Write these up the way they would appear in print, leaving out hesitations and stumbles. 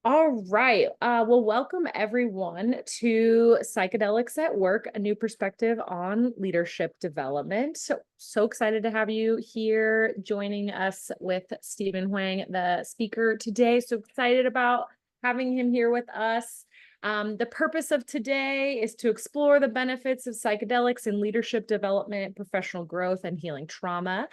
All right. Well, welcome everyone to Psychedelics at Work, a new perspective on leadership development. So excited to have you here joining us with Stephen Huang, the speaker today. So excited about having him here with us. The purpose of today is to explore the benefits of psychedelics in leadership development, professional growth, and healing trauma.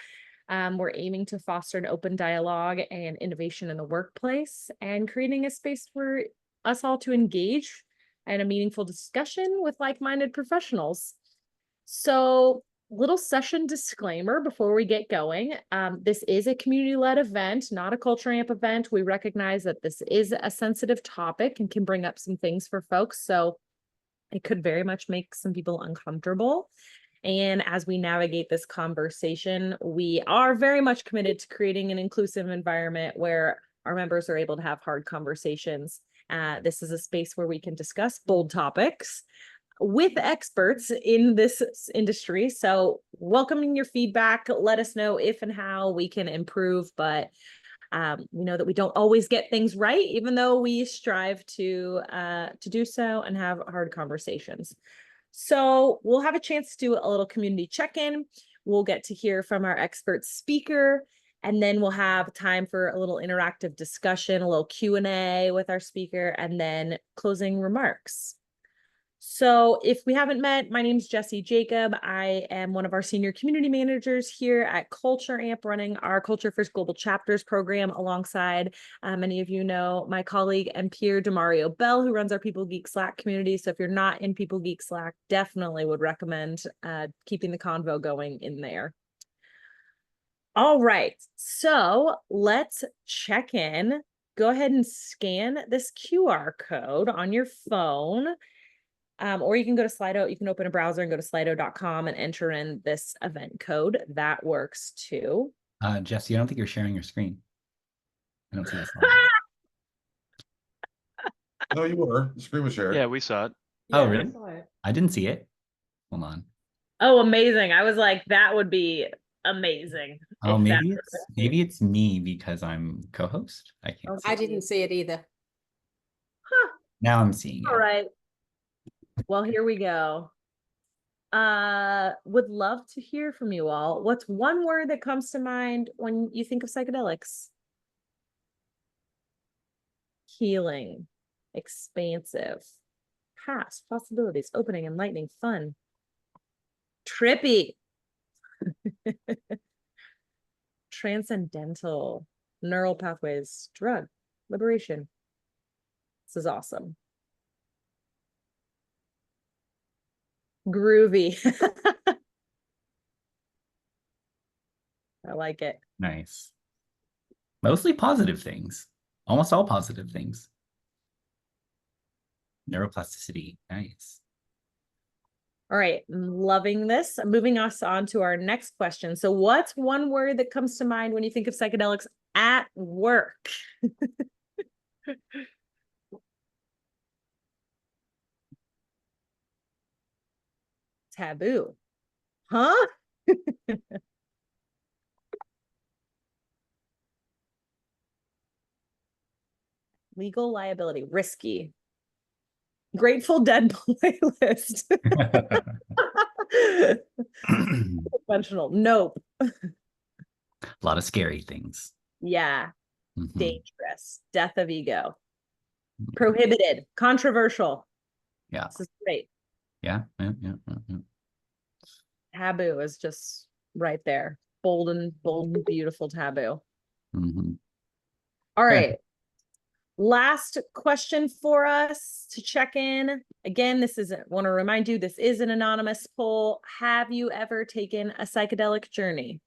We're aiming to foster an open dialogue and innovation in the workplace and creating a space for us all to engage and a meaningful discussion with like-minded professionals. So, little session disclaimer before we get going. This is a community-led event, not a culture amp event. We recognize that this is a sensitive topic and can bring up some things for folks. So it could very much make some people uncomfortable. And as we navigate this conversation, we are very much committed to creating an inclusive environment where our members are able to have hard conversations. This is a space where we can discuss bold topics with experts in this industry. So welcoming your feedback, let us know if and how we can improve, but we know that we don't always get things right, even though we strive to do so and have hard conversations. So we'll have a chance to do a little community check-in. We'll get to hear from our expert speaker, and then we'll have time for a little interactive discussion, a little Q&A with our speaker, and then closing remarks. So if we haven't met, my name is Jessie Jacob. I am one of our senior community managers here at Culture Amp, running our Culture First Global Chapters program alongside many of you know my colleague and peer Demario Bell, who runs our People Geek Slack community. So if you're not in People Geek Slack, definitely would recommend keeping the convo going in there. All right, so let's check in. Go ahead and scan this QR code on your phone. Or you can go to Slido, you can open a browser and go to slido.com and enter in this event code. That works too. Jesse, I don't think you're sharing your screen. I don't see this. No, you were. The screen was shared. Yeah, we saw it. Oh, really? I didn't see it. Hold on. Oh, amazing. I was like, that would be amazing. Oh, maybe it's me because I'm co-host. I can't see I didn't see it either. Huh. Now I'm seeing it. All right. Well, here we go. Would love to hear from you all. What's one word that comes to mind when you think of psychedelics? Healing, expansive, past, possibilities, opening, enlightening, fun, trippy, transcendental, neural pathways, drug, liberation. This is awesome. Groovy. I like it. Nice. Mostly positive things. Almost all positive things. Neuroplasticity. Nice. All right, I'm loving this. I'm moving us on to our next question. So what's one word that comes to mind when you think of psychedelics at work? Taboo. Huh? Legal liability. Risky. Grateful Dead playlist. Conventional. Nope. A lot of scary things. Yeah. Dangerous. Death of ego. Prohibited. Controversial. Yeah. This is great. Yeah. Taboo is just right there. Bold and beautiful taboo. All right. Last question for us to check in. Again, want to remind you, this is an anonymous poll. Have you ever taken a psychedelic journey?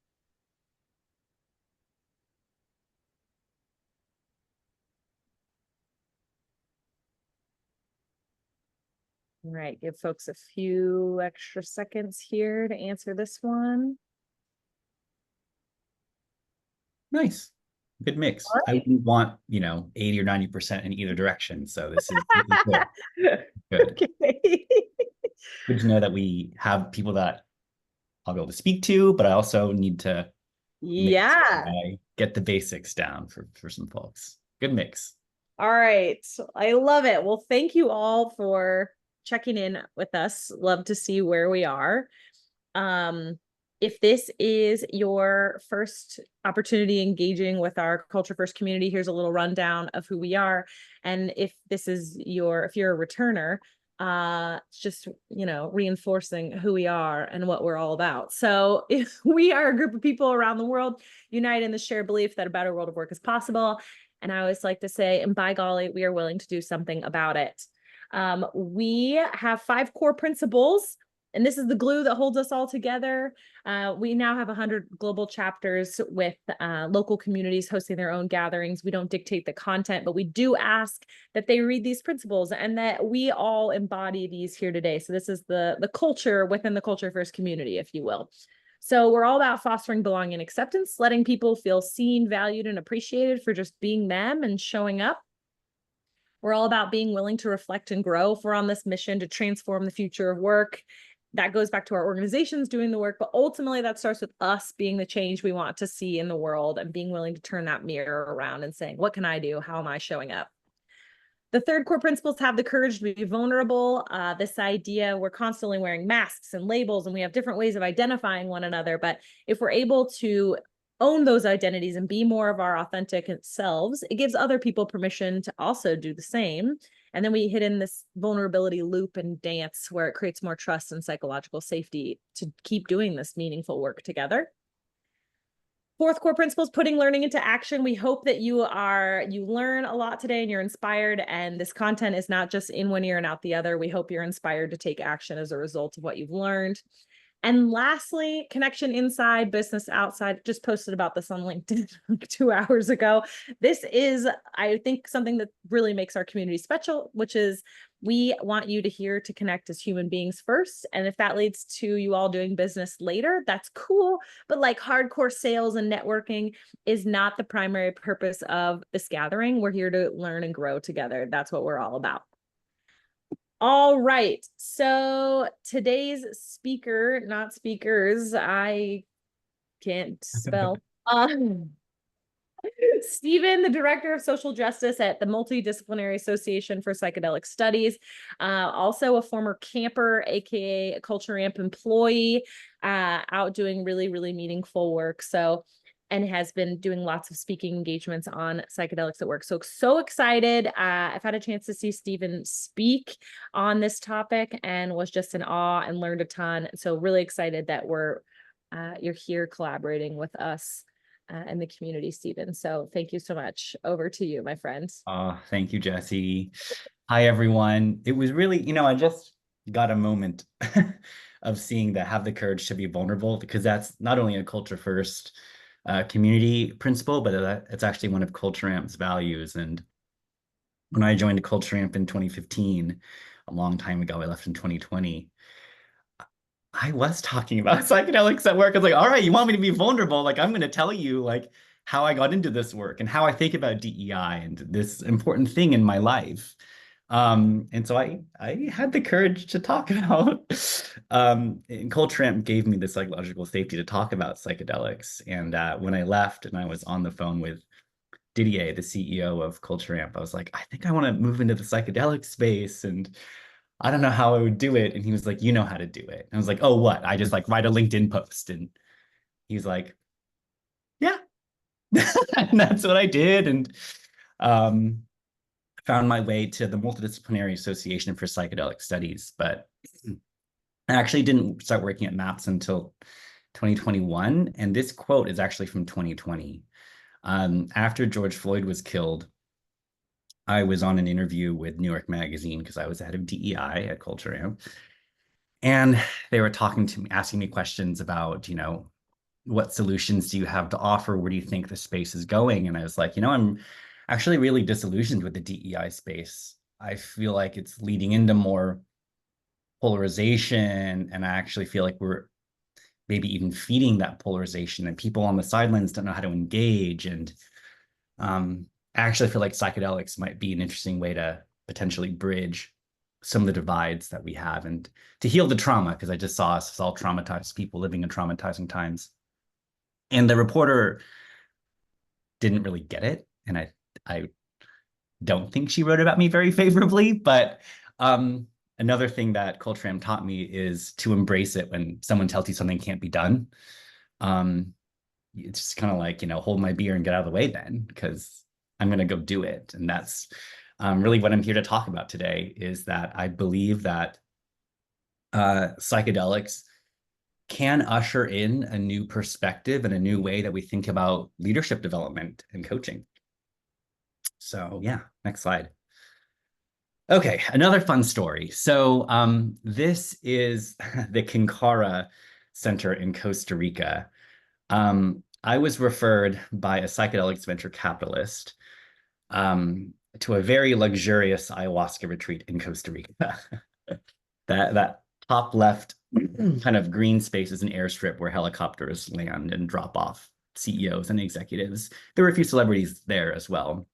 All right, give folks a few extra seconds here to answer this one. Nice. Good mix. Right. I wouldn't want, 80 or 90% in either direction. So this is good. Good. Okay. Good to know that we have people that I'll be able to speak to, but I also need to get the basics down for some folks. Good mix. All right. I love it. Well, thank you all for checking in with us. Love to see where we are. If this is your first opportunity engaging with our Culture First community, here's a little rundown of who we are. And if you're a returner, it's just, reinforcing who we are and what we're all about. So if we are a group of people around the world united in the shared belief that a better world of work is possible. And I always like to say, and by golly, we are willing to do something about it. We have 5 core principles, and this is the glue that holds us all together. We now have 100 global chapters with local communities hosting their own gatherings. We don't dictate the content, but we do ask that they read these principles and that we all embody these here today. So this is the culture within the Culture First community, if you will. So we're all about fostering belonging and acceptance, letting people feel seen, valued, and appreciated for just being them and showing up. We're all about being willing to reflect and grow. If we're on this mission to transform the future of work, that goes back to our organizations doing the work, but ultimately that starts with us being the change we want to see in the world and being willing to turn that mirror around and saying, what can I do? How am I showing up? The 3rd core principles have the courage to be vulnerable. This idea, we're constantly wearing masks and labels, and we have different ways of identifying one another. But if we're able to own those identities and be more of our authentic selves, it gives other people permission to also do the same. And then we hit in this vulnerability loop and dance where it creates more trust and psychological safety to keep doing this meaningful work together. 4th core principle is putting learning into action. We hope that you learn a lot today and you're inspired, and this content is not just in one ear and out the other. We hope you're inspired to take action as a result of what you've learned. And lastly, connection inside, business outside. Just posted about this on LinkedIn like 2 hours ago. This is, I think, something that really makes our community special, which is we want you to connect as human beings first. And if that leads to you all doing business later, that's cool. But like hardcore sales and networking is not the primary purpose of this gathering. We're here to learn and grow together. That's what we're all about. All right. So today's speaker, not speakers, I can't spell. Stephen, the Director of Social Justice at the Multidisciplinary Association for Psychedelic Studies, also a former camper, aka a Culture Amp employee, out doing really, really meaningful work. And has been doing lots of speaking engagements on psychedelics at work. So excited. I've had a chance to see Stephen speak on this topic and was just in awe and learned a ton. So really excited that you're here collaborating with us and the community, Stephen. So thank you so much. Over to you, my friend. Thank you, Jesse. Hi, everyone. It was really, I just got a moment of seeing that have the courage to be vulnerable, because that's not only a Culture First community principle, but it's actually one of Culture Amp's values. And when I joined Culture Amp in 2015, a long time ago, I left in 2020, I was talking about psychedelics at work. I was like, all right, you want me to be vulnerable? Like, I'm going to tell you like how I got into this work and how I think about DEI and this important thing in my life. And so I had the courage to talk about, and Culture Amp gave me the psychological safety to talk about psychedelics. And when I left and I was on the phone with Didier, the CEO of Culture Amp, I was like, I think I want to move into the psychedelic space, and I don't know how I would do it. And he was like, you know how to do it. And I was like, oh, what? I just like write a LinkedIn post. And he's like, yeah. And that's what I did. And found my way to the Multidisciplinary Association for Psychedelic Studies, but I actually didn't start working at MAPS until 2021. And this quote is actually from 2020. After George Floyd was killed, I was on an interview with New York Magazine because I was the head of DEI at Culture Amp. And they were talking to me, asking me questions about, what solutions do you have to offer? Where do you think the space is going? And I was like, I'm actually really disillusioned with the DEI space. I feel like it's leading into more polarization, and I actually feel like we're maybe even feeding that polarization, and people on the sidelines don't know how to engage. And I actually feel like psychedelics might be an interesting way to potentially bridge some of the divides that we have and to heal the trauma, because I just saw us as all traumatized people living in traumatizing times. And the reporter didn't really get it. And I don't think she wrote about me very favorably, but another thing that Coltrane taught me is to embrace it when someone tells you something can't be done. It's just kind of like, hold my beer and get out of the way then, because I'm going to go do it. And that's really what I'm here to talk about today, is that I believe that psychedelics can usher in a new perspective and a new way that we think about leadership development and coaching. So yeah, next slide. Okay, another fun story. So this is the Kinkara Center in Costa Rica. I was referred by a psychedelics venture capitalist to a very luxurious ayahuasca retreat in Costa Rica. that top left kind of green space is an airstrip where helicopters land and drop off CEOs and executives. There were a few celebrities there as well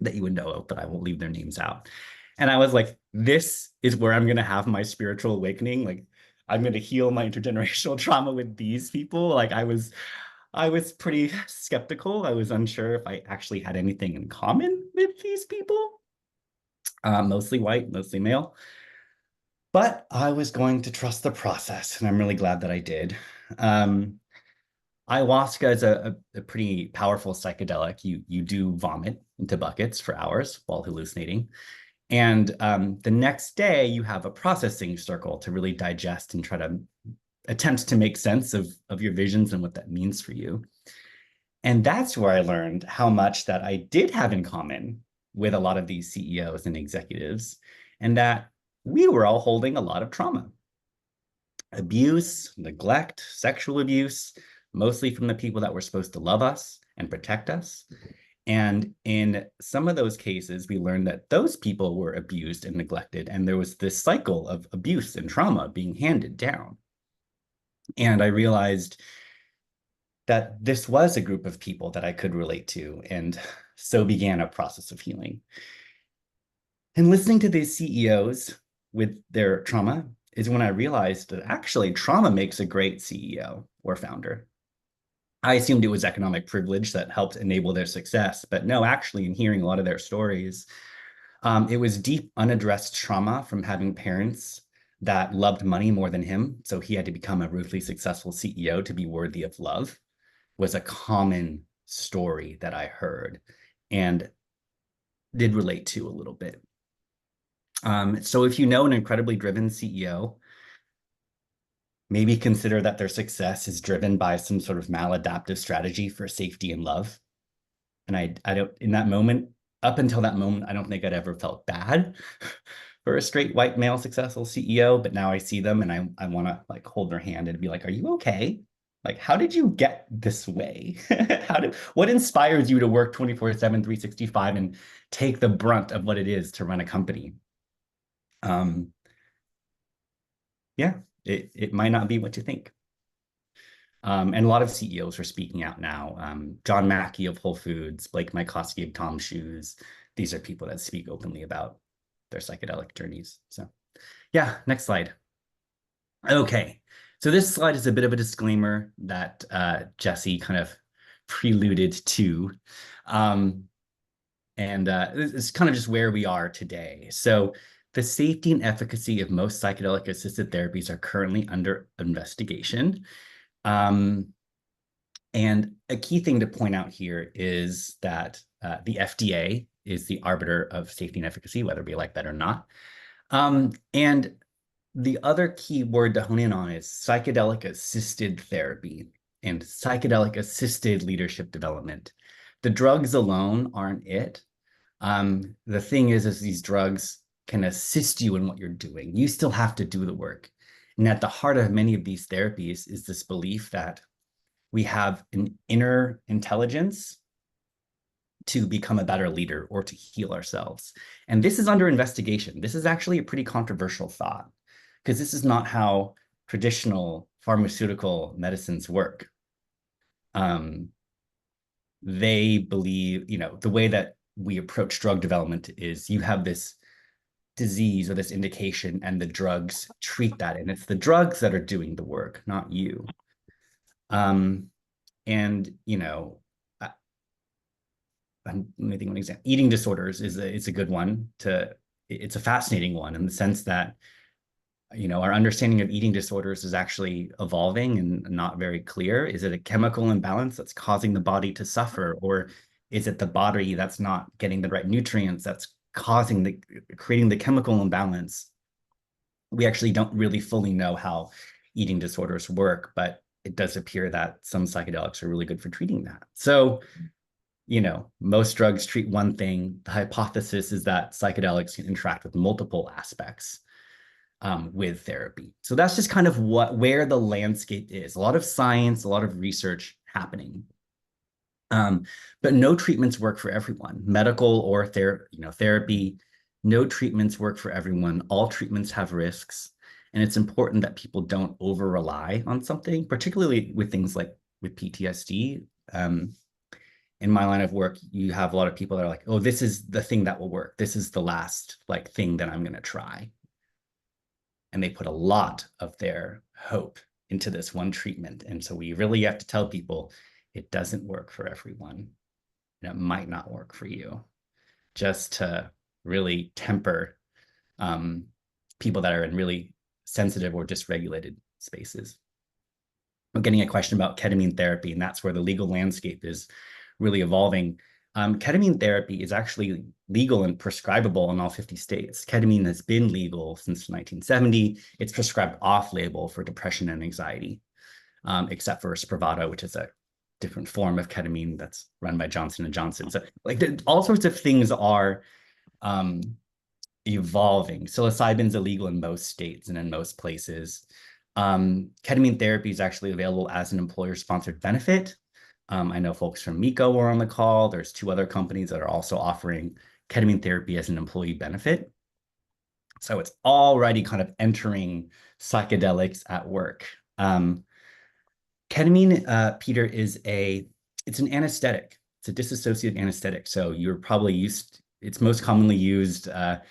that you would know of, but I won't leave their names out. And I was like, this is where I'm going to have my spiritual awakening. Like, I'm going to heal my intergenerational trauma with these people. Like, I was pretty skeptical. I was unsure if I actually had anything in common with these people. Mostly white, mostly male. But I was going to trust the process, and I'm really glad that I did. Ayahuasca is a pretty powerful psychedelic. You do vomit into buckets for hours while hallucinating. And the next day, you have a processing circle to really digest and try to attempt to make sense of your visions and what that means for you. And that's where I learned how much that I did have in common with a lot of these CEOs and executives, and that we were all holding a lot of trauma. Abuse, neglect, sexual abuse, mostly from the people that were supposed to love us and protect us. And in some of those cases, we learned that those people were abused and neglected, and there was this cycle of abuse and trauma being handed down. And I realized that this was a group of people that I could relate to, and so began a process of healing. And listening to these CEOs with their trauma is when I realized that actually trauma makes a great CEO or founder. I assumed it was economic privilege that helped enable their success, but no, actually, in hearing a lot of their stories, it was deep, unaddressed trauma from having parents that loved money more than him. So he had to become a ruthlessly successful CEO to be worthy of love, was a common story that I heard and did relate to a little bit. So if you know an incredibly driven CEO, maybe consider that their success is driven by some sort of maladaptive strategy for safety and love. And I don't, in that moment, up until that moment, I don't think I'd ever felt bad for a straight white male successful CEO, but now I see them and I want to like hold their hand and be like, are you okay? Like, how did you get this way? What inspires you to work 24/7, 365 and take the brunt of what it is to run a company? Yeah, it might not be what you think. And a lot of CEOs are speaking out now. John Mackey of Whole Foods, Blake Mycoskie of Tom Shoes. These are people that speak openly about their psychedelic journeys. So yeah, next slide. Okay, so this slide is a bit of a disclaimer that Jesse kind of preluded to. This is kind of just where we are today. So the safety and efficacy of most psychedelic-assisted therapies are currently under investigation. And a key thing to point out here is that the FDA is the arbiter of safety and efficacy, whether we like that or not. And the other key word to hone in on is psychedelic-assisted therapy and psychedelic-assisted leadership development. The drugs alone aren't it. The thing is these drugs can assist you in what you're doing. You still have to do the work. And at the heart of many of these therapies is this belief that we have an inner intelligence to become a better leader or to heal ourselves. And this is under investigation. This is actually a pretty controversial thought, because this is not how traditional pharmaceutical medicines work. They believe, the way that we approach drug development is you have this disease or this indication and the drugs treat that. And it's the drugs that are doing the work, not you. let me think of an example. Eating disorders it's a good one it's a fascinating one in the sense that, our understanding of eating disorders is actually evolving and not very clear. Is it a chemical imbalance that's causing the body to suffer, or is it the body that's not getting the right nutrients that's creating the chemical imbalance? We actually don't really fully know how eating disorders work, but it does appear that some psychedelics are really good for treating that. So, most drugs treat one thing. The hypothesis is that psychedelics can interact with multiple aspects with therapy. So that's just kind of where the landscape is. A lot of science, a lot of research happening. But no treatments work for everyone. Medical or therapy, no treatments work for everyone. All treatments have risks. And it's important that people don't over-rely on something, particularly with things like with PTSD. In my line of work, you have a lot of people that are like, oh, this is the thing that will work. This is the last thing that I'm going to try. And they put a lot of their hope into this one treatment. And so we really have to tell people it doesn't work for everyone. And it might not work for you, just to really temper people that are in really sensitive or dysregulated spaces. I'm getting a question about ketamine therapy, and that's where the legal landscape is really evolving. Ketamine therapy is actually legal and prescribable in all 50 states. Ketamine has been legal since 1970. It's prescribed off-label for depression and anxiety, except for Spravato, which is a different form of ketamine that's run by Johnson & Johnson. So all sorts of things are evolving. Psilocybin's illegal in most states and in most places. Ketamine therapy is actually available as an employer-sponsored benefit. I know folks from Miko were on the call. There's 2 other companies that are also offering ketamine therapy as an employee benefit. So it's already kind of entering psychedelics at work. Ketamine, Peter, it's an anesthetic. It's a dissociative anesthetic. So you're probably it's most commonly used at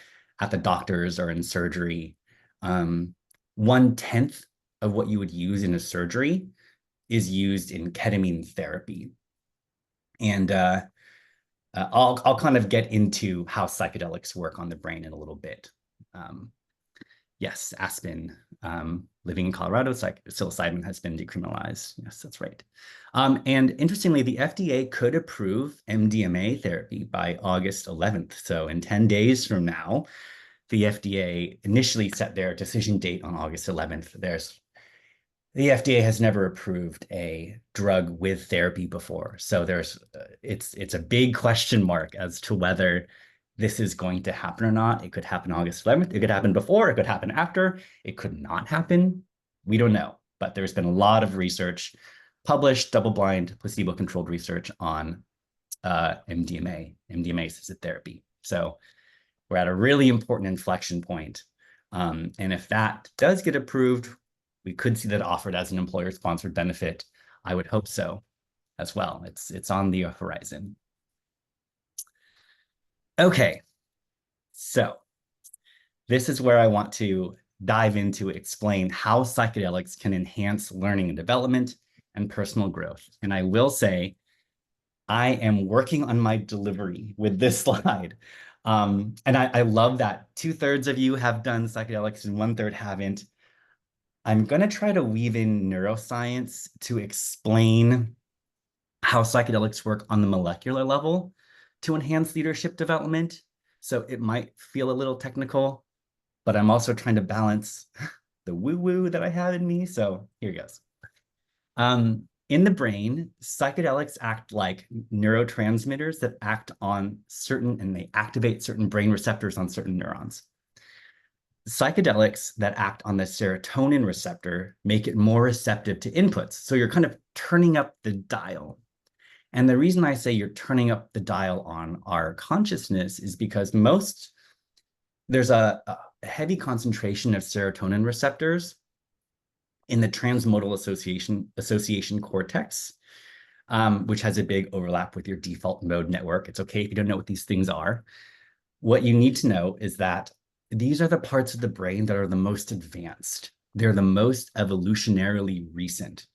the doctors or in surgery. 1/10 of what you would use in a surgery is used in ketamine therapy. And I'll kind of get into how psychedelics work on the brain in a little bit. Yes, Aspen, living in Colorado, psilocybin has been decriminalized. Yes, that's right. And interestingly, the FDA could approve MDMA therapy by August 11th. So in 10 days from now, the FDA initially set their decision date on August 11th. The FDA has never approved a drug with therapy before. So it's a big question mark as to whether this is going to happen or not. It could happen August 11th. It could happen before. It could happen after. It could not happen. We don't know. But there's been a lot of research published, double-blind, placebo-controlled research on MDMA-assisted therapy. So we're at a really important inflection point. And if that does get approved, we could see that offered as an employer-sponsored benefit. I would hope so as well. It's on the horizon. Okay, so this is where I want to dive into explain how psychedelics can enhance learning and development and personal growth. And I will say, I am working on my delivery with this slide. And I love that 2/3 of you have done psychedelics and 1/3 haven't. I'm going to try to weave in neuroscience to explain how psychedelics work on the molecular level to enhance leadership development. So it might feel a little technical, but I'm also trying to balance the woo-woo that I have in me. So here goes. In the brain, psychedelics act like neurotransmitters that act on and they activate certain brain receptors on certain neurons. Psychedelics that act on the serotonin receptor make it more receptive to inputs. So you're kind of turning up the dial. And the reason I say you're turning up the dial on our consciousness is because there's a heavy concentration of serotonin receptors in the transmodal association cortex, which has a big overlap with your default mode network. It's okay if you don't know what these things are. What you need to know is that these are the parts of the brain that are the most advanced. They're the most evolutionarily recent.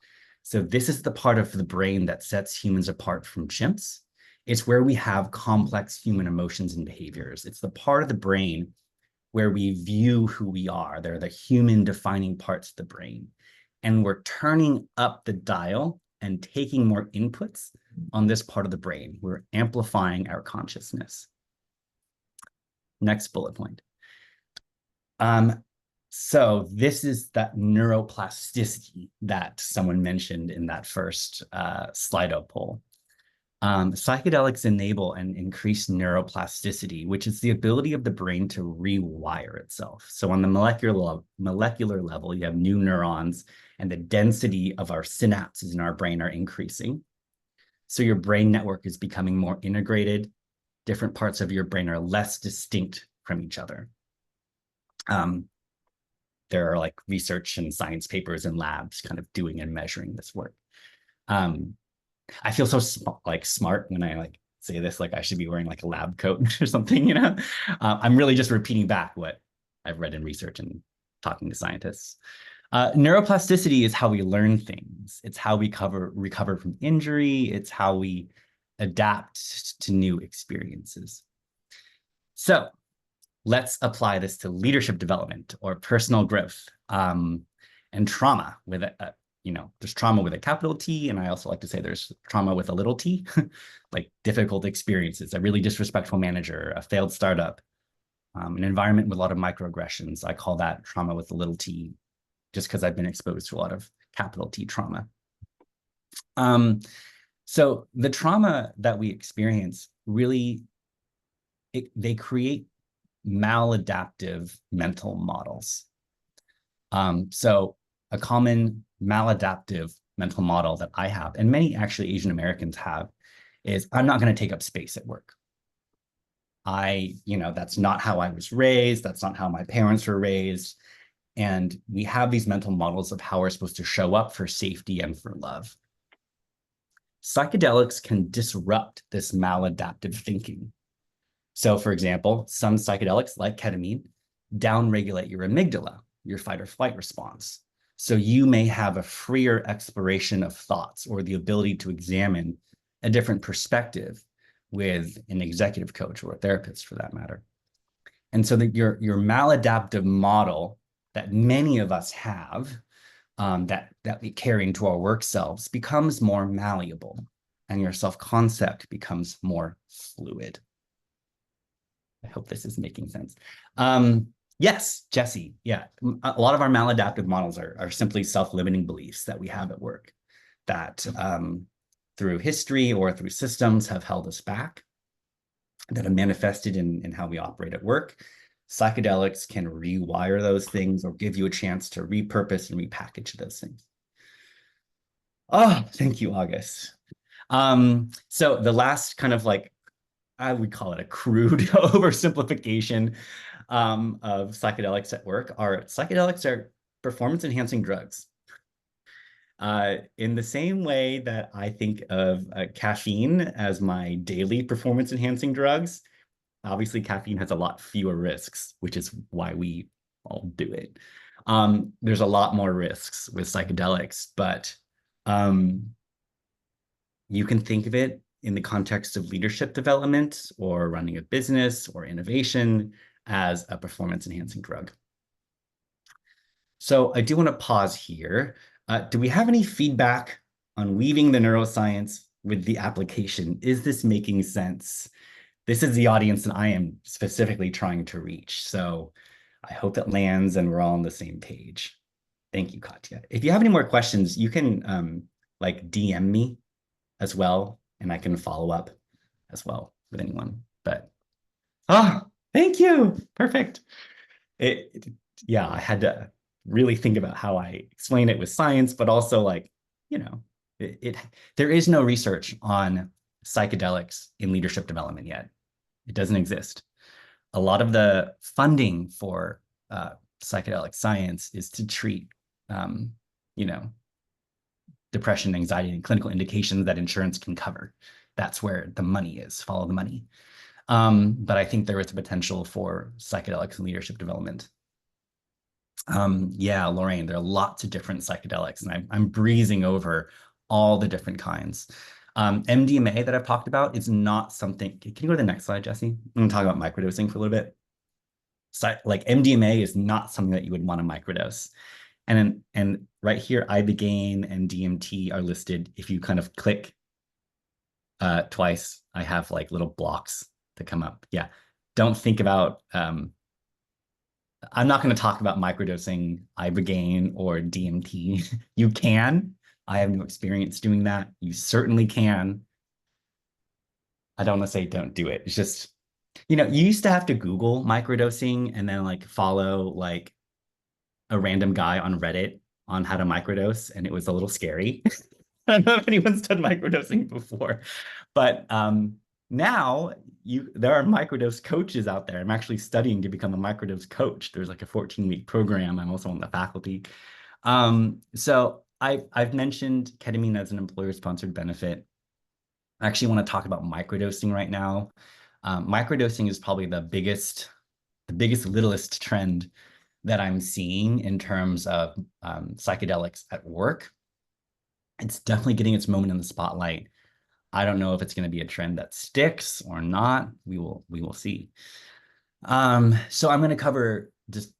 So this is the part of the brain that sets humans apart from chimps. It's where we have complex human emotions and behaviors. It's the part of the brain where we view who we are. They're the human defining parts of the brain. And we're turning up the dial and taking more inputs on this part of the brain. We're amplifying our consciousness. Next bullet point. So this is that neuroplasticity that someone mentioned in that first Slido poll. Psychedelics enable and increase neuroplasticity, which is the ability of the brain to rewire itself. So on the molecular level, you have new neurons, and the density of our synapses in our brain are increasing. So your brain network is becoming more integrated. Different parts of your brain are less distinct from each other. There are like research and science papers and labs kind of doing and measuring this work. I feel so smart when I say this, like I should be wearing like a lab coat or something, you know? I'm really just repeating back what I've read in research and talking to scientists. Neuroplasticity is how we learn things. It's how we recover from injury. It's how we adapt to new experiences. So let's apply this to leadership development or personal growth and trauma with there's trauma with a capital T, and I also like to say there's trauma with a little t, like difficult experiences, a really disrespectful manager, a failed startup, an environment with a lot of microaggressions. I call that trauma with a little t, just because I've been exposed to a lot of capital T trauma. So the trauma that we experience really, they create maladaptive mental models. So a common maladaptive mental model that I have, and many actually Asian Americans have, is I'm not going to take up space at work. That's not how I was raised. That's not how my parents were raised. And we have these mental models of how we're supposed to show up for safety and for love. Psychedelics can disrupt this maladaptive thinking. So for example, some psychedelics like ketamine downregulate your amygdala, your fight or flight response. So you may have a freer exploration of thoughts or the ability to examine a different perspective with an executive coach or a therapist for that matter. And so that your maladaptive model that many of us have, that we carry into our work selves, becomes more malleable, and your self-concept becomes more fluid. I hope this is making sense. Yes, Jesse. Yeah, a lot of our maladaptive models are simply self-limiting beliefs that we have at work that through history or through systems have held us back, that are manifested in how we operate at work. Psychedelics can rewire those things or give you a chance to repurpose and repackage those things. Oh, thank you, August. So the last kind of I would call it a crude oversimplification of psychedelics at work psychedelics are performance-enhancing drugs. In the same way that I think of caffeine as my daily performance-enhancing drugs, obviously caffeine has a lot fewer risks, which is why we all do it. There's a lot more risks with psychedelics, but you can think of it in the context of leadership development or running a business or innovation as a performance-enhancing drug. So I do want to pause here. Do we have any feedback on weaving the neuroscience with the application? Is this making sense? This is the audience that I am specifically trying to reach. So I hope it lands and we're all on the same page. Thank you, Katya. If you have any more questions, you can DM me as well, and I can follow up as well with anyone. But thank you. Perfect. Yeah, I had to really think about how I explain it with science, but also there is no research on psychedelics in leadership development yet. It doesn't exist. A lot of the funding for psychedelic science is to treat, depression, anxiety, and clinical indications that insurance can cover. That's where the money is. Follow the money. But I think there is a potential for psychedelics in leadership development. Yeah, Lorraine, there are lots of different psychedelics, and I'm breezing over all the different kinds. MDMA that I've talked about is not something. Can you go to the next slide, Jesse? I'm going to talk about microdosing for a little bit. So, like MDMA is not something that you would want to microdose. And right here, ibogaine and DMT are listed. If you kind of click twice, I have like little blocks that come up. Yeah, don't think about. I'm not going to talk about microdosing ibogaine or DMT. You can. I have no experience doing that. You certainly can. I don't want to say don't do it. It's just, you used to have to Google microdosing and then like follow like a random guy on Reddit on how to microdose, and it was a little scary. I don't know if anyone's done microdosing before, but now there are microdose coaches out there. I'm actually studying to become a microdose coach. There's like a 14-week program. I'm also on the faculty. So I've mentioned ketamine as an employer-sponsored benefit. I actually want to talk about microdosing right now. Microdosing is probably the biggest littlest trend that I'm seeing in terms of psychedelics at work. It's definitely getting its moment in the spotlight. I don't know if it's going to be a trend that sticks or not. We will see. So I'm going to cover just,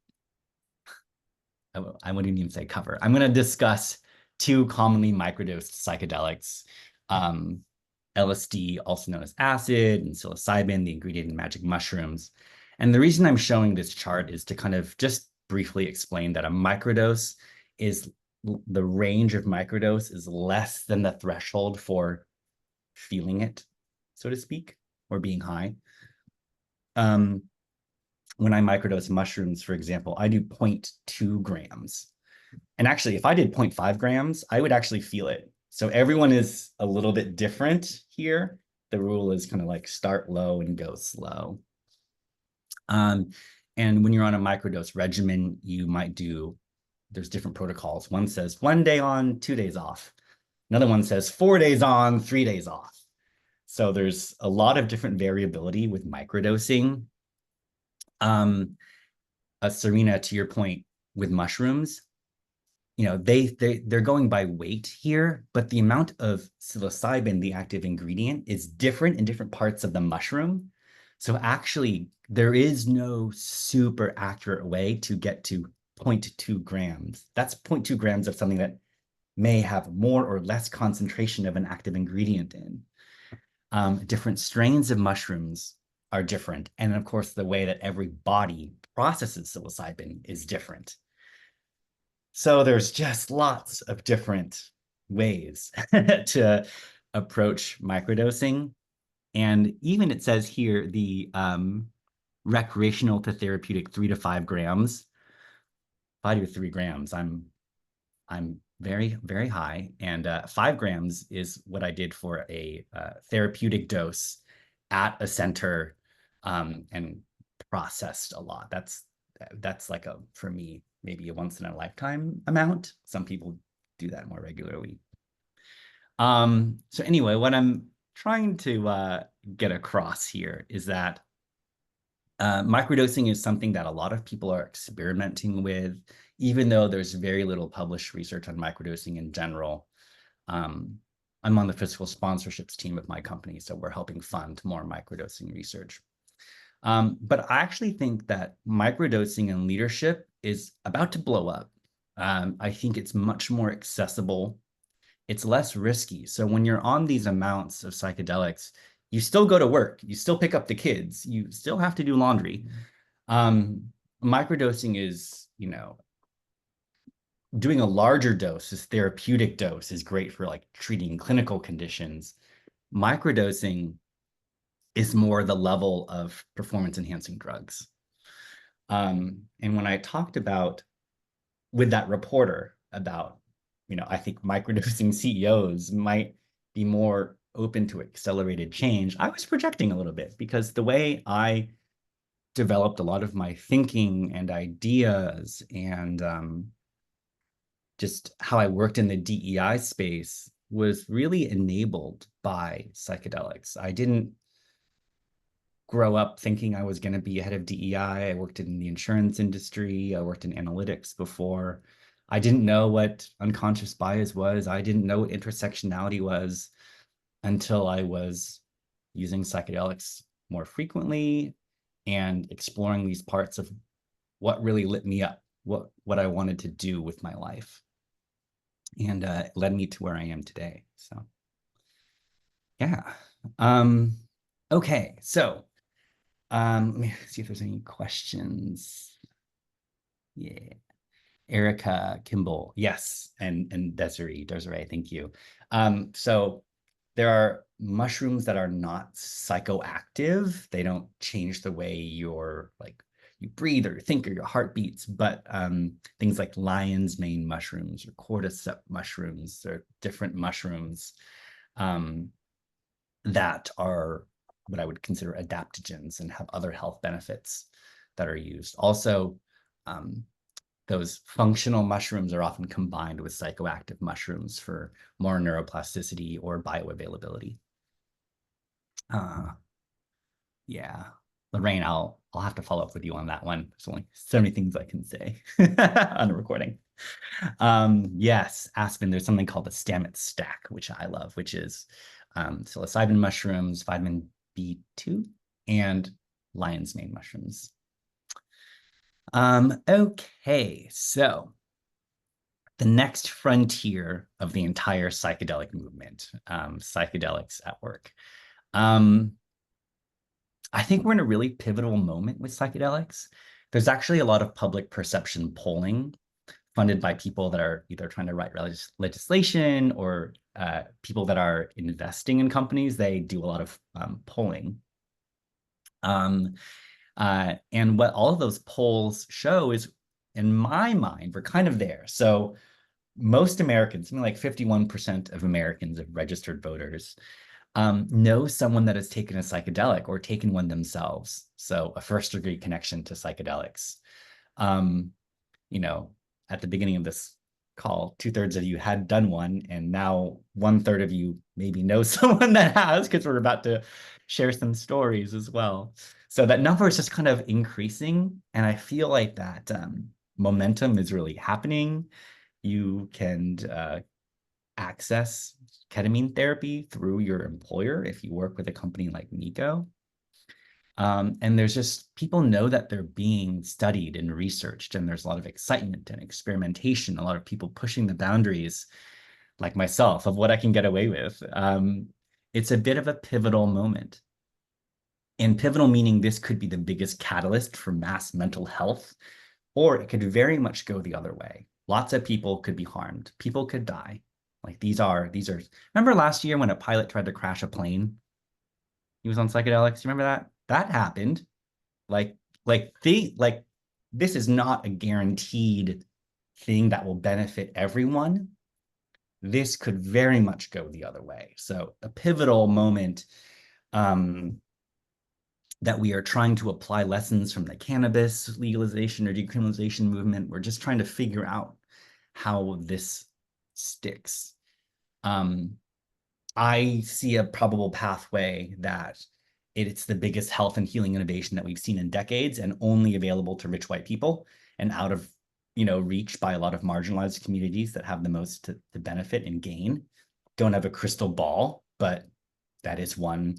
I wouldn't even say cover. I'm going to discuss two commonly microdosed psychedelics, LSD, also known as acid, and psilocybin, the ingredient in magic mushrooms. And the reason I'm showing this chart is to kind of just briefly explain that a microdose is the range of microdose is less than the threshold for feeling it, so to speak, or being high. When I microdose mushrooms, for example, I do 0.2 grams. And actually, if I did 0.5 grams, I would actually feel it. So everyone is a little bit different here. The rule is kind of like start low and go slow. And when you're on a microdose regimen, you might do, there's different protocols. One says 1 day on, 2 days off. Another one says 4 days on, 3 days off. So there's a lot of different variability with microdosing. Serena, to your point with mushrooms, they're going by weight here, but the amount of psilocybin, the active ingredient, is different in different parts of the mushroom. So actually, there is no super accurate way to get to 0.2 grams. That's 0.2 grams of something that may have more or less concentration of an active ingredient in. Different strains of mushrooms are different. And of course, the way that every body processes psilocybin is different. So there's just lots of different ways to approach microdosing. And even it says here, the recreational to therapeutic 3 to 5 grams. If I do 3 grams, I'm very, very high. And 5 grams is what I did for a therapeutic dose at a center and processed a lot. That's like for me, maybe a once in a lifetime amount. Some people do that more regularly. So anyway, what I'm trying to get across here is that microdosing is something that a lot of people are experimenting with, even though there's very little published research on microdosing in general. I'm on the fiscal sponsorships team of my company, so we're helping fund more microdosing research. But I actually think that microdosing in leadership is about to blow up. I think it's much more accessible. It's less risky. So when you're on these amounts of psychedelics, you still go to work, you still pick up the kids, you still have to do laundry. Microdosing is, doing a larger dose, this therapeutic dose, is great for like treating clinical conditions. Microdosing is more the level of performance enhancing drugs. And when I talked about with that reporter about, I think microdosing CEOs might be more open to accelerated change, I was projecting a little bit because the way I developed a lot of my thinking and ideas and just how I worked in the DEI space was really enabled by psychedelics. I didn't grow up thinking I was going to be head of DEI. I worked in the insurance industry. I worked in analytics before. I didn't know what unconscious bias was. I didn't know what intersectionality was. until I was using psychedelics more frequently and exploring these parts of what really lit me up, what I wanted to do with my life. And it led me to where I am today. So yeah. Okay, so let me see if there's any questions. Yeah. Erica Kimball, yes, and Desiree, thank you. So there are mushrooms that are not psychoactive. They don't change the way you're like you breathe or you think or your heart beats, but things like lion's mane mushrooms or cordyceps mushrooms or different mushrooms that are what I would consider adaptogens and have other health benefits that are used. Also, those functional mushrooms are often combined with psychoactive mushrooms for more neuroplasticity or bioavailability. Yeah, Lorraine, I'll have to follow up with you on that one. There's only so many things I can say on a recording. Yes, Aspen, there's something called the Stamets stack, which I love, which is psilocybin mushrooms, vitamin B2, and lion's mane mushrooms. Okay, so the next frontier of the entire psychedelic movement, psychedelics at work. I think we're in a really pivotal moment with psychedelics. There's actually a lot of public perception polling funded by people that are either trying to write legislation or people that are investing in companies. They do a lot of polling. And what all of those polls show is, in my mind, we're kind of there. So most Americans, something like 51% of Americans of registered voters, know someone that has taken a psychedelic or taken one themselves. So a first-degree connection to psychedelics. You know, at the beginning of this call, 2/3 of you had done one, and now 1/3 of you maybe know someone that has, because we're about to share some stories as well. So that number is just kind of increasing, and I feel like that momentum is really happening. You can access ketamine therapy through your employer if you work with a company like Nico. And there's just, people know that they're being studied and researched, and there's a lot of excitement and experimentation, a lot of people pushing the boundaries, like myself, of what I can get away with. It's a bit of a pivotal moment. And pivotal meaning this could be the biggest catalyst for mass mental health, or it could very much go the other way. Lots of people could be harmed. People could die. Like these are, remember last year when a pilot tried to crash a plane? He was on psychedelics. You remember that? That happened. Like this is not a guaranteed thing that will benefit everyone. This could very much go the other way. So a pivotal moment that we are trying to apply lessons from the cannabis legalization or decriminalization movement. We're just trying to figure out how this sticks. I see a probable pathway that it's the biggest health and healing innovation that we've seen in decades, and only available to rich white people and out of reach by a lot of marginalized communities that have the most to benefit and gain. Don't have a crystal ball, but that is one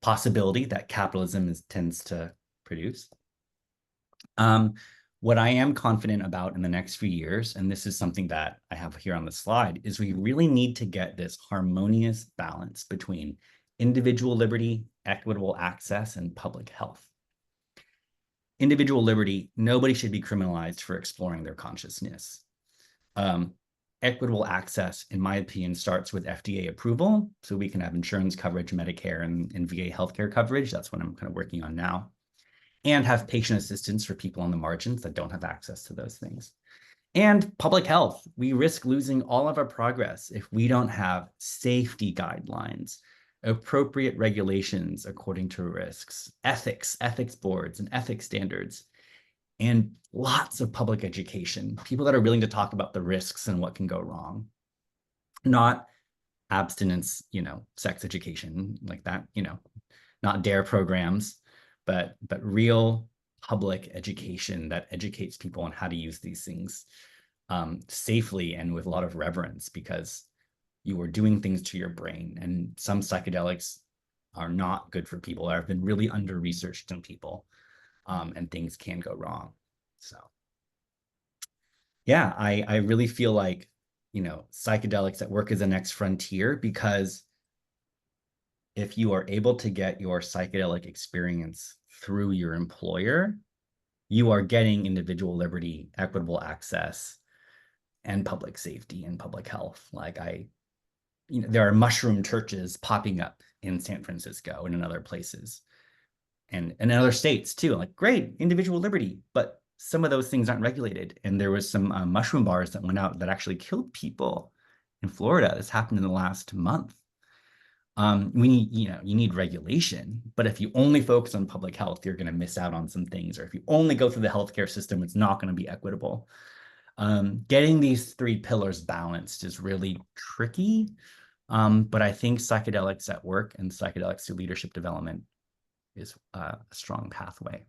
possibility that capitalism tends to produce. What I am confident about in the next few years, and this is something that I have here on the slide, is we really need to get this harmonious balance between individual liberty, equitable access, and public health. Individual liberty, nobody should be criminalized for exploring their consciousness. Equitable access, in my opinion, starts with FDA approval, so we can have insurance coverage, Medicare, and VA healthcare coverage. That's what I'm kind of working on now. And have patient assistance for people on the margins that don't have access to those things. And public health. We risk losing all of our progress if we don't have safety guidelines, appropriate regulations according to risks, ethics boards, and ethics standards, and lots of public education, people that are willing to talk about the risks and what can go wrong. Not abstinence, sex education like that, not DARE programs, but real public education that educates people on how to use these things safely and with a lot of reverence, because you are doing things to your brain. And some psychedelics are not good for people, or have been really under-researched in people, and things can go wrong. So yeah, I really feel like, psychedelics at work is the next frontier, because if you are able to get your psychedelic experience through your employer, you are getting individual liberty, equitable access, and public safety and public health. Like there are mushroom churches popping up in San Francisco and in other places, and in other states too. Like, great, individual liberty, but some of those things aren't regulated. And there was some mushroom bars that went out that actually killed people in Florida. This happened in the last month. We need, you need regulation, but if you only focus on public health, you're going to miss out on some things. Or if you only go through the healthcare system, it's not going to be equitable. Getting these three pillars balanced is really tricky. But I think psychedelics at work and psychedelics through leadership development is a strong pathway.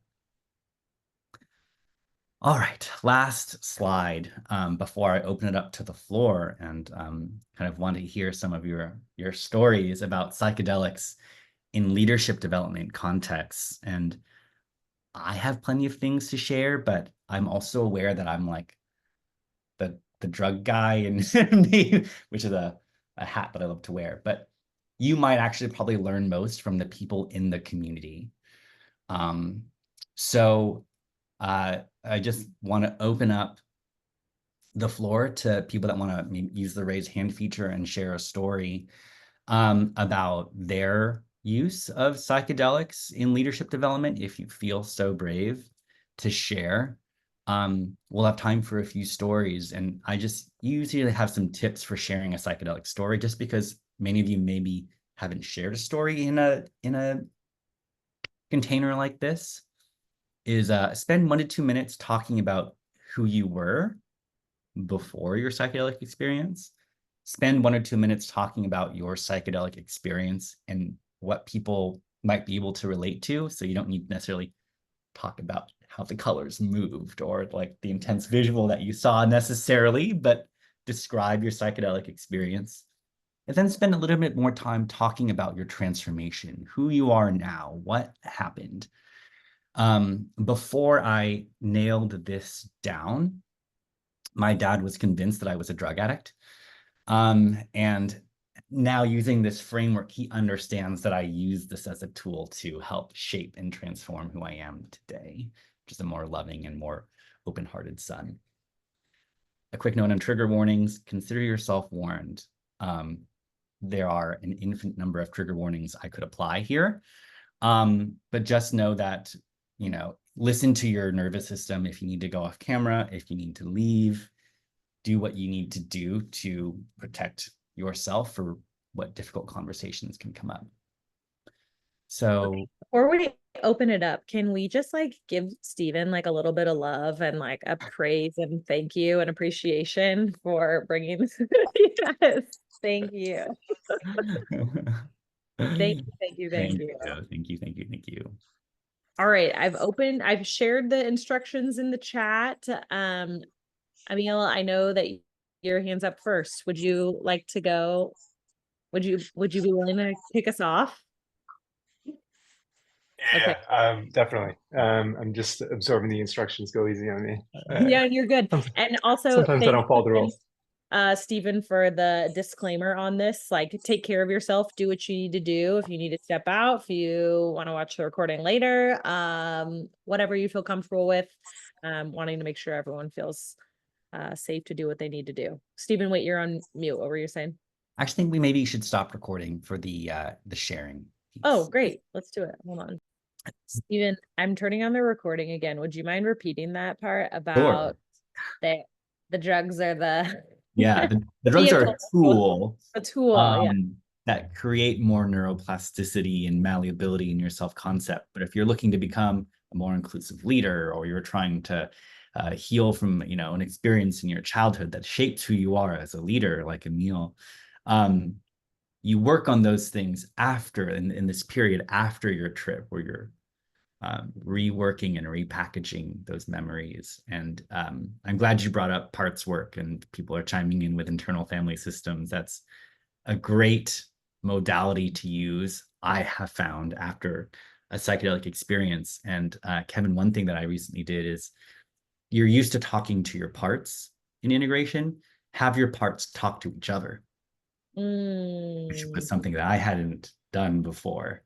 All right, last slide before I open it up to the floor, and kind of want to hear some of your stories about psychedelics in leadership development contexts. And I have plenty of things to share, but I'm also aware that I'm like the drug guy, and which is a hat that I love to wear. But you might actually probably learn most from the people in the community. So I just want to open up the floor to people that want to use the raise hand feature and share a story about their use of psychedelics in leadership development, if you feel so brave to share. We'll have time for a few stories, and I just usually have some tips for sharing a psychedelic story, just because many of you maybe haven't shared a story in a container like this. Is spend 1 to 2 minutes talking about who you were before your psychedelic experience. Spend 1 or 2 minutes talking about your psychedelic experience and what people might be able to relate to. So you don't need to necessarily talk about how the colors moved or like the intense visual that you saw necessarily, but describe your psychedelic experience. And then spend a little bit more time talking about your transformation, who you are now, what happened. Before I nailed this down, my dad was convinced that I was a drug addict. And now, using this framework, he understands that I use this as a tool to help shape and transform who I am today, which is a more loving and more open-hearted son. A quick note on trigger warnings: consider yourself warned. There are an infinite number of trigger warnings I could apply here. But just know that, listen to your nervous system. If you need to go off camera, if you need to leave, do what you need to do to protect yourself for what difficult conversations can come up. So before we open it up, can we just give Stephen a little bit of love and a praise and thank you and appreciation for bringing this? Yes, thank you. Thank you. All right, I've shared the instructions in the chat. Emil, I know that your hand's up first. Would you like to go? Would you be willing to kick us off? Yeah, okay. Definitely. I'm just absorbing the instructions. Go easy on me. Yeah, you're good. And also, sometimes I don't follow the rules. Stephen, for the disclaimer on this, take care of yourself, do what you need to do. If you need to step out, if you want to watch the recording later, whatever you feel comfortable with, wanting to make sure everyone feels safe to do what they need to do. Stephen, wait, you're on mute. What were you saying? I actually think we maybe should stop recording for the sharing piece. Oh, great. Let's do it. Hold on. Stephen, I'm turning on the recording again. Would you mind repeating that part about the drugs are the... Yeah, the drugs are a tool. A tool, yeah. That create more neuroplasticity and malleability in your self-concept. But if you're looking to become a more inclusive leader, or you're trying to heal from an experience in your childhood that shapes who you are as a leader, like Emil, you work on those things after, in this period after your trip, where you're reworking and repackaging those memories. And I'm glad you brought up parts work, and people are chiming in with internal family systems. That's a great modality to use, I have found, after a psychedelic experience. And Kevin, one thing that I recently did is, you're used to talking to your parts in integration, have your parts talk to each other, which was something that I hadn't done before.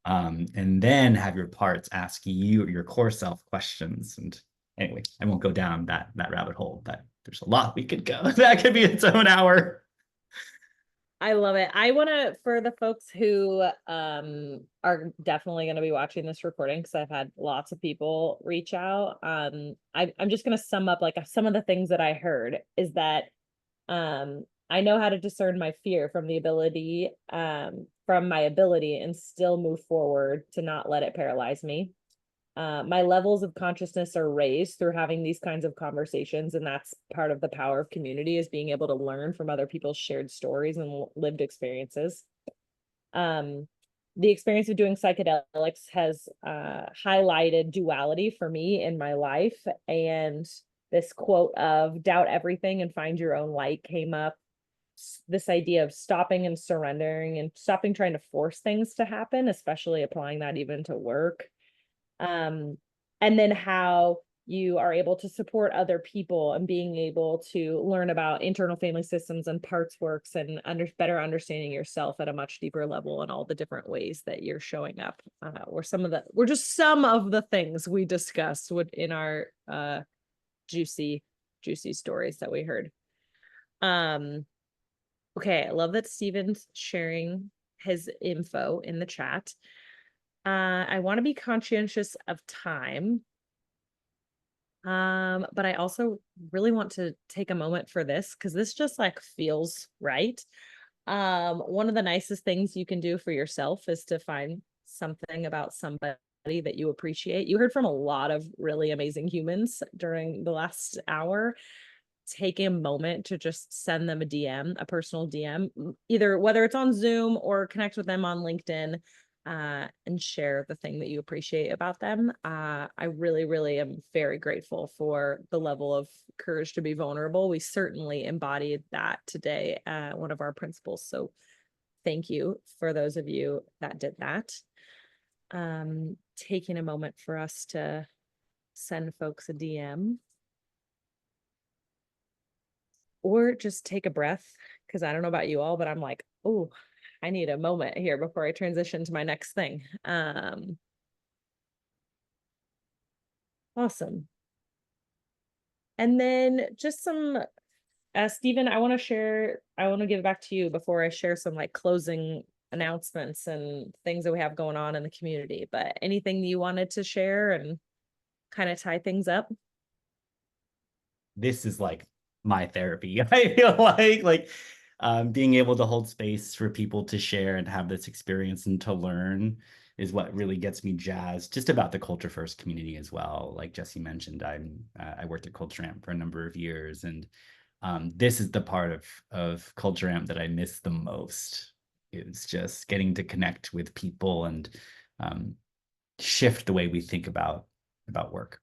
And then have your parts ask you, your core self, questions. And anyway, I won't go down that rabbit hole, but there's a lot we could go. That could be its own hour. I love it. I want to, for the folks who are definitely going to be watching this recording, because I've had lots of people reach out. I'm just going to sum up like some of the things that I heard is that I know how to discern my fear from the ability from my ability and still move forward to not let it paralyze me. My levels of consciousness are raised through having these kinds of conversations, and that's part of the power of community, is being able to learn from other people's shared stories and lived experiences. The experience of doing psychedelics has highlighted duality for me in my life, and this quote of doubt everything and find your own light came up. This idea of stopping and surrendering and stopping trying to force things to happen, especially applying that even to work. And then how you are able to support other people and being able to learn about internal family systems and parts works and better understanding yourself at a much deeper level and all the different ways that you're showing up. Were just some of the things we discussed in our juicy stories that we heard. Okay, I love that Stephen's sharing his info in the chat. I want to be conscientious of time. But I also really want to take a moment for this because this just like feels right. One of the nicest things you can do for yourself is to find something about somebody that you appreciate. You heard from a lot of really amazing humans during the last hour. Take a moment to just send them a DM, a personal DM, either whether it's on Zoom or connect with them on LinkedIn. And share the thing that you appreciate about them. I really, really am very grateful for the level of courage to be vulnerable. We certainly embodied that today, one of our principles. So thank you for those of you that did that. Taking a moment for us to send folks a DM. Or just take a breath, because I don't know about you all, but I'm like, oh, I need a moment here before I transition to my next thing. Awesome. And then just some, Stephen, I want to give it back to you before I share some like closing announcements and things that we have going on in the community, but anything you wanted to share and kind of tie things up? This is like my therapy. I feel like being able to hold space for people to share and have this experience and to learn is what really gets me jazzed just about the Culture First community as well. Like Jesse mentioned, I worked at Culture Amp for a number of years, and this is the part of Culture Amp that I miss the most. It's just getting to connect with people and shift the way we think about work.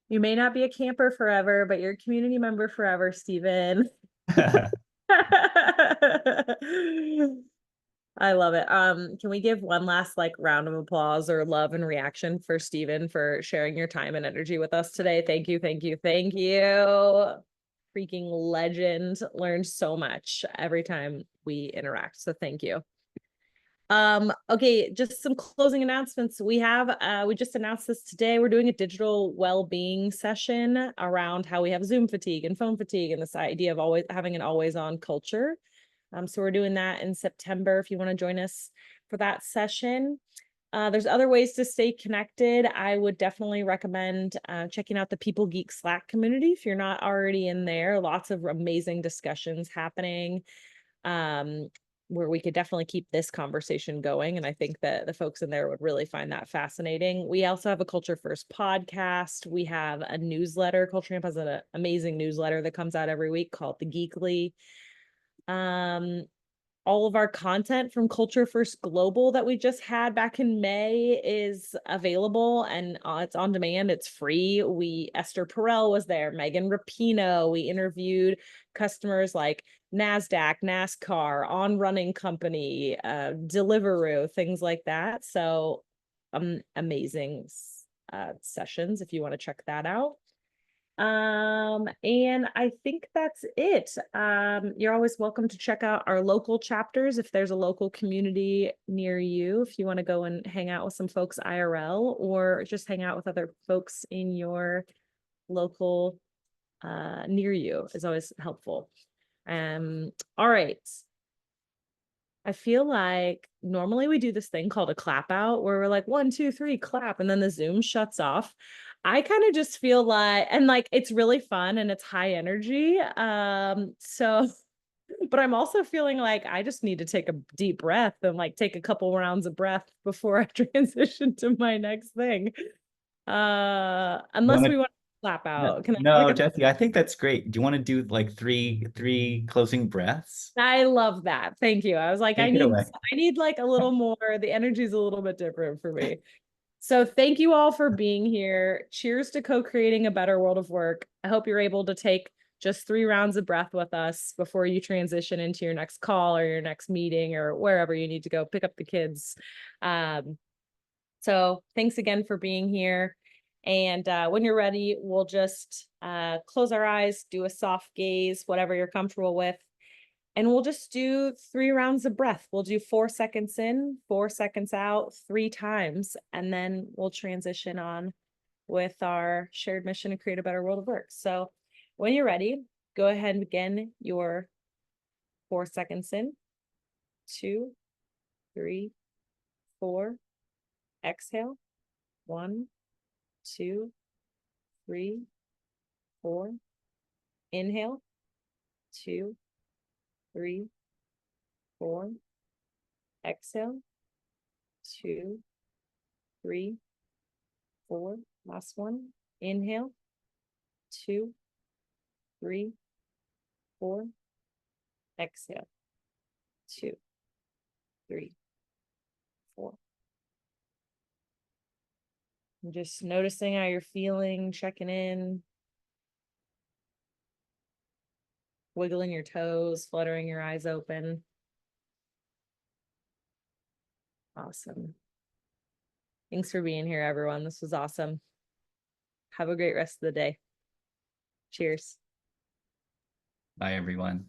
You may not be a camper forever, but you're a community member forever, Stephen. I love it. Can we give one last like round of applause or love and reaction for Stephen for sharing your time and energy with us today? Thank you, thank you, thank you. Freaking legend. Learned so much every time we interact. So thank you. Okay, just some closing announcements. We just announced this today. We're doing a digital well-being session around how we have Zoom fatigue and phone fatigue and this idea of always having an always-on culture. So we're doing that in September if you want to join us for that session. There's other ways to stay connected. I would definitely recommend checking out the People Geek Slack community if you're not already in there. Lots of amazing discussions happening where we could definitely keep this conversation going. And I think that the folks in there would really find that fascinating. We also have a Culture First podcast. We have a newsletter. Culture Amp has an amazing newsletter that comes out every week called The Geekly. all of our content from Culture First Global that we just had back in May is available, and it's on demand. It's free. Esther Perel was there, Megan Rapinoe. We interviewed customers like NASDAQ, NASCAR, On Running Company, Deliveroo, things like that. So amazing sessions if you want to check that out. And I think that's it. You're always welcome to check out our local chapters if there's a local community near you, if you want to go and hang out with some folks IRL, or just hang out with other folks in your local near you is always helpful. All right. I feel like normally we do this thing called a clap out where we're like 1, 2, 3, clap, and then the Zoom shuts off. I kind of just feel like, and like it's really fun and it's high energy. So, but I'm also feeling like I just need to take a deep breath and like take a couple rounds of breath before I transition to my next thing. Unless we want to clap out. Can I No, Jesse, I think that's great. Do you want to do like three closing breaths? I love that. Thank you. I was like, Take it away. I need like a little more. The energy is a little bit different for me. So thank you all for being here. Cheers to co-creating a better world of work. I hope you're able to take just 3 rounds of breath with us before you transition into your next call or your next meeting or wherever you need to go pick up the kids. So thanks again for being here. And when you're ready, we'll just close our eyes, do a soft gaze, whatever you're comfortable with. And we'll just do 3 rounds of breath. We'll do 4 seconds in, 4 seconds out, 3 times, and then we'll transition on with our shared mission to create a better world of work. So when you're ready, go ahead and begin your 4 seconds in, 2, 3, 4, exhale, 1, 2, 3, 4, inhale, 2, 3, 4, exhale, 2, 3, 4, last one, inhale, 2, 3, 4, exhale, 2, 3, 4. And just noticing how you're feeling, checking in. Wiggling your toes, fluttering your eyes open. Awesome. Thanks for being here, everyone. This was awesome. Have a great rest of the day. Cheers. Bye, everyone.